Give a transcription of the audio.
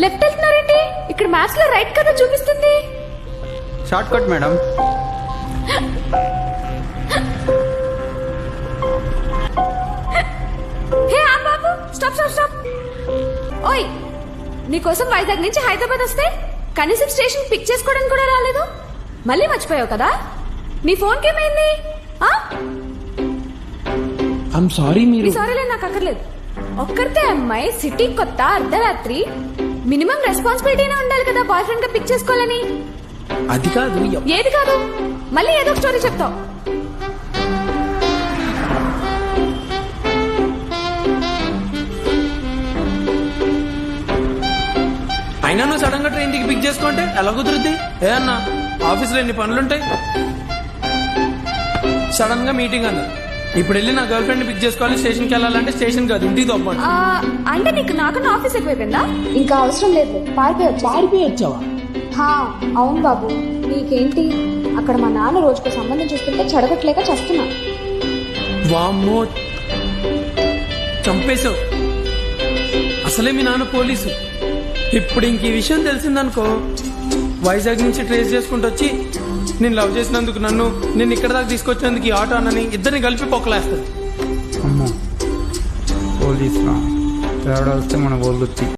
Left వెళ్తున్నారేంటి? ఇక్కడ maps లో right కదా చూపిస్తుంది. Short cut madam. హే ఆ బాబు, స్టాప్ స్టాప్ స్టాప్. ఓయ్, నీకోసం వైజాగ్ నుంచి హైదరాబాద్ వస్తే కనీసం స్టేషన్ పిక్ చేసుకోవడానికి కూడా రాలేదు. మళ్ళీ మర్చిపోయావు కదా? నీ ఫోన్ కేమైంది? I'm sorry. మీరు సారీలే, నాకు అక్కర్లేదు. ఒక్కరితే అమ్మాయి, సిటీ కొత్త, అర్ధరాత్రి, మినిమం రెస్పాన్సిబిలిటీనే ఉండాలి కదా బాయ్ ఫ్రెండ్ గా పిక్ చేసుకోవాలని. అది కాదు. ఏది కాదు? మళ్ళీ ఏదో ఒక స్టోరీ చెప్తావు. అయినా నువ్వు సడన్ గా ట్రైన్ దిగి పిక్ చేసుకుంటే ఎలా కుదురుద్ది? ఏ అన్నా, ఆఫీస్ లో ఎన్ని పనులుంటాయి. సడన్ గా మీటింగ్ అన్నా, ఇప్పుడు వెళ్ళి నా గర్ల్ ఫ్రెండ్ పిక్ చేసుకోవాలి, స్టేషన్కి వెళ్ళాలంటే స్టేషన్ కాదు ఇంటికి తప్పండి. అంటే నీకు నాకన్నా ఆఫీస్ ఎక్కువైపోయిందా? ఇంకా అవసరం లేదు, పారిపోయొచ్చావా? అవును బాబు, నీకేంటి? అక్కడ మా నాన్న రోజుకు సంబంధం చూస్తుంటే చెడగొట్టలేక చేస్తున్నా. వామ్మో, చంపేశావు. అసలే మీ నాన్న పోలీసు. ఇప్పుడు ఇంక ఈ విషయం తెలిసిందనుకో, వైజాగ్ నుంచి ట్రేస్ చేసుకుంటూ వచ్చి నేను లవ్ చేసినందుకు నేను ఇక్కడ దాకా తీసుకొచ్చినందుకు ఈ ఆటో అన్నని ఇద్దరిని కలిపి పొక్కలేస్తాను. అమ్మో, పోలీసులా తేడా వస్తే మన వాళ్ళు